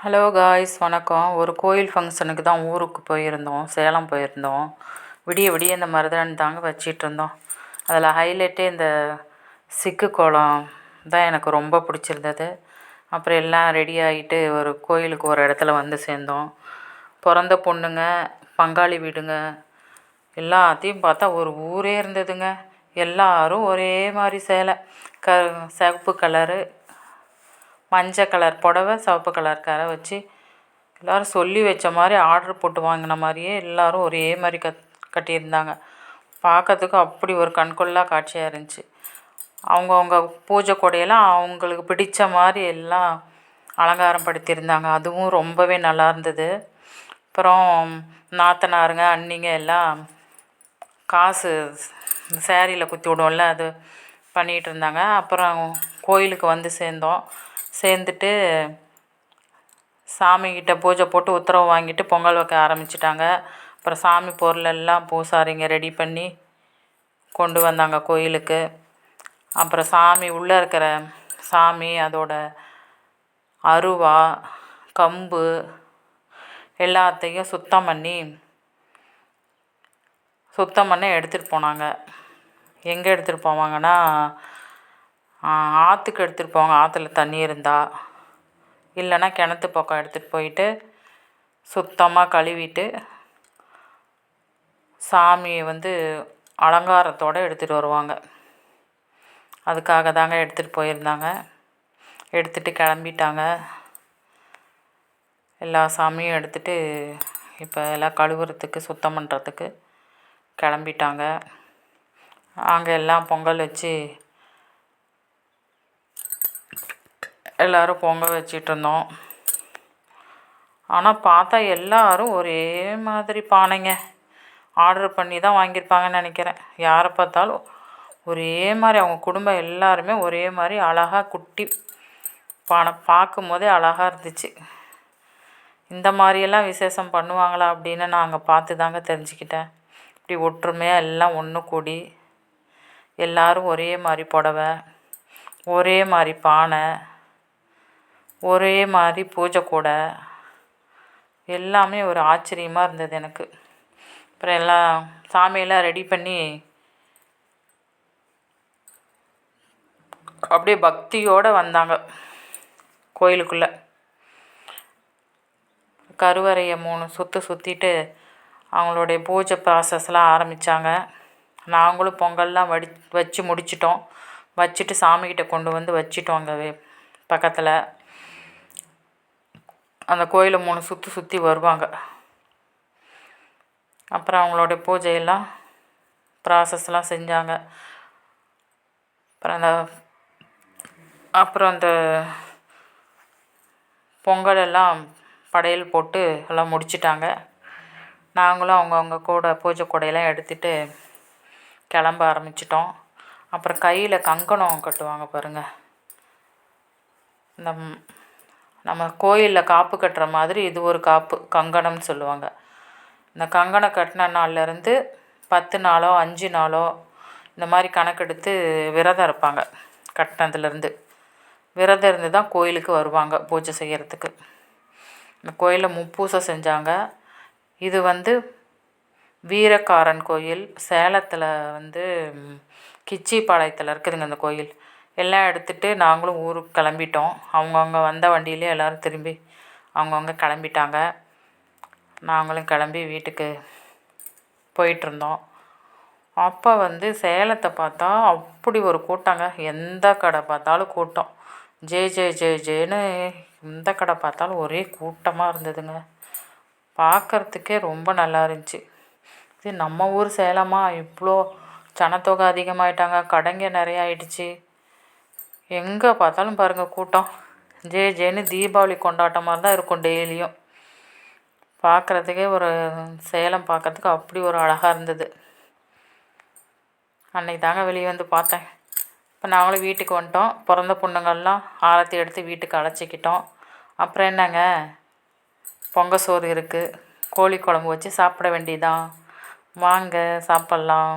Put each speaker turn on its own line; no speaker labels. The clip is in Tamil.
ஹலோ காய்ஸ், வணக்கம். ஒரு கோயில் ஃபங்க்ஷனுக்கு தான் ஊருக்கு போயிருந்தோம், சேலம் போயிருந்தோம். விடிய விடிய இந்த மருதாணி தாங்க வச்சிட்ருந்தோம். அதில் ஹைலைட்டே இந்த சிக்கு கோலம் தான் எனக்கு ரொம்ப பிடிச்சிருந்தது. அப்புறம் எல்லாம் ரெடி ஆகிட்டு ஒரு கோயிலுக்கு ஒரு இடத்துல வந்து சேர்ந்தோம். பிறந்த பொண்ணுங்க, பங்காளி வீடுங்க எல்லாத்தையும் பார்த்தா ஒரு ஊரே இருந்ததுங்க. எல்லோரும் ஒரே மாதிரி சேலை, சிவப்பு கலரு, மஞ்சள் கலர் புடவை, சிவப்பு கலர் கரை வச்சு எல்லோரும் சொல்லி வச்ச மாதிரி ஆர்டர் போட்டு வாங்கின மாதிரியே எல்லோரும் ஒரே மாதிரி கட்டியிருந்தாங்க. பார்க்கறதுக்கு அப்படி ஒரு கண்கொள்ளா காட்சியாக இருந்துச்சு. அவங்கவுங்க பூஜை கொடையெல்லாம் அவங்களுக்கு பிடித்த மாதிரி எல்லாம் அலங்காரம் படுத்தியிருந்தாங்க. அதுவும் ரொம்பவே நல்லா இருந்தது. அப்புறம் நாத்தனாருங்க, அண்ணிங்க எல்லாம் காசு சேரீயில் குத்தி விடுவோம்ல, அது பண்ணிகிட்டு இருந்தாங்க. அப்புறம் கோயிலுக்கு வந்து சேர்ந்துட்டு சாமிக்கிட்ட பூஜை போட்டு உத்தரவு வாங்கிட்டு பொங்கல் வைக்க ஆரம்பிச்சிட்டாங்க. அப்புறம் சாமி பொருளெல்லாம் பூசாரிங்க ரெடி பண்ணி கொண்டு வந்தாங்க கோயிலுக்கு. அப்புறம் சாமி உள்ளே இருக்கிற சாமி, அதோட அருவா, கம்பு எல்லாத்தையும் சுத்தம் பண்ணி எடுத்துகிட்டு போனாங்க. எங்கே எடுத்துகிட்டு போவாங்கன்னா, ஆற்றுக்கு எடுத்துகிட்டு போவாங்க. ஆற்றுல தண்ணி இருந்தால், இல்லைன்னா கிணத்து பக்கம் எடுத்துகிட்டு போயிட்டு சுத்தமாக கழுவிட்டு சாமியை அலங்காரத்தோடு எடுத்துகிட்டு வருவாங்க. அதுக்காக தாங்க எடுத்துகிட்டு போயிருந்தாங்க. எடுத்துகிட்டு கிளம்பிட்டாங்க. எல்லா சாமியும் எடுத்துகிட்டு இப்போ எல்லாம் கழுவுறதுக்கு, சுத்தம் பண்ணுறதுக்கு கிளம்பிட்டாங்க. அங்கே எல்லாம் பொங்கல் வச்சு எல்லோரும் பொங்கல் வச்சிட்ருந்தோம். ஆனால் பார்த்தா எல்லோரும் ஒரே மாதிரி பானைங்க ஆர்டர் பண்ணி தான் வாங்கியிருப்பாங்கன்னு நினைக்கிறேன். யாரை பார்த்தாலும் ஒரே மாதிரி, அவங்க குடும்பம் எல்லாருமே ஒரே மாதிரி அழகாக குட்டி பானை பார்க்கும் போதே அழகாக இருந்துச்சு. இந்த மாதிரியெல்லாம் விசேஷம் பண்ணுவாங்களா அப்படின்னு நான் அங்கே பார்த்து தாங்க தெரிஞ்சுக்கிட்டேன். இப்படி ஒற்றுமையாக எல்லாம் ஒன்று கூடி எல்லோரும் ஒரே மாதிரி புடவை, ஒரே மாதிரி பானை, ஒரே மாதிரி பூஜை கூடை, எல்லாமே ஒரு ஆச்சரியமாக இருந்தது எனக்கு. அப்புறம் எல்லாம் சாமியெல்லாம் ரெடி பண்ணி அப்படியே பக்தியோடு வந்தாங்க கோயிலுக்குள்ளே. கருவறையை 3 சுற்றிட்டு அவங்களுடைய பூஜை ப்ராசஸ்லாம் ஆரம்பித்தாங்க. நாங்களும் பொங்கல்லாம் வச்சு முடிச்சிட்டோம். வச்சுட்டு சாமிக்கிட்ட கொண்டு வந்து வச்சிட்டோம். அங்கே பக்கத்தில் அந்த கோயிலை 3 சுற்றி வருவாங்க. அப்புறம் அவங்களோட பூஜையெல்லாம் ப்ராசஸ்லாம் செஞ்சாங்க. அப்புறம் அந்த பொங்கலெல்லாம் படையல் போட்டு எல்லாம் முடிச்சிட்டாங்க. நாங்களும் அவங்கவுங்க கூட பூஜை கூடையெல்லாம் எடுத்துகிட்டு கிளம்ப ஆரம்பிச்சிட்டோம். அப்புறம் கையில் கங்கணம் கட்டுவாங்க பாருங்கள். இந்த நம்ம கோயிலில் காப்பு கட்டுற மாதிரி இது ஒரு காப்பு, கங்கணம்னு சொல்லுவாங்க. இந்த கங்கணம் கட்டின நாள்லேருந்து 10 நாளோ 5 நாளோ இந்த மாதிரி கணக்கெடுத்து விரதம் இருப்பாங்க. கட்டினதுலேருந்து விரதம் இருந்து தான் கோயிலுக்கு வருவாங்க பூஜை செய்கிறதுக்கு. இந்த கோயிலில் முப்பூசை செஞ்சாங்க. இது வீரக்காரன் கோயில், சேலத்தில் கிச்சிபாளையத்தில் இருக்குதுங்க அந்த கோயில். எல்லாம் எடுத்துகிட்டு நாங்களும் ஊருக்கு கிளம்பிட்டோம். அவங்கவுங்க வந்த வண்டியிலே எல்லோரும் திரும்பி அவங்கவுங்க கிளம்பிட்டாங்க. நாங்களும் கிளம்பி வீட்டுக்கு போயிட்டுருந்தோம். அப்போ சேலத்தை பார்த்தா அப்படி ஒரு கூட்டங்க. எந்த கடை பார்த்தாலும் கூட்டம். ஜேன்னு எந்த கடை பார்த்தாலும் ஒரே கூட்டமாக இருந்ததுங்க. பார்க்குறதுக்கே ரொம்ப நல்லா இருந்துச்சு. இது நம்ம ஊர் சேலமா? இவ்வளோ ஜனத்தொகை அதிகமாகிட்டாங்க, கடைங்க நிறையா ஆயிடுச்சு. எங்கே பார்த்தாலும் பாருங்கள் கூட்டம். ஜேன்னு தீபாவளி கொண்டாட்டம் மாதிரி தான் இருக்கும் டெய்லியும். பார்க்குறதுக்கே சேலம் பார்க்குறதுக்கு அப்படி ஒரு அழகாக இருந்தது. அன்றைக்கி தாங்க வெளியே பார்த்தேன். இப்போ நாங்களும் வீட்டுக்கு வந்துட்டோம். பிறந்த பொண்ணுங்கள்லாம் ஆரத்தி எடுத்து வீட்டுக்கு அழைச்சிக்கிட்டோம். அப்புறம் என்னங்க, பொங்கல் சோறு இருக்குது, கோழி குழம்பு வச்சு சாப்பிட வேண்டியதான். வாங்க சாப்பிட்லாம்.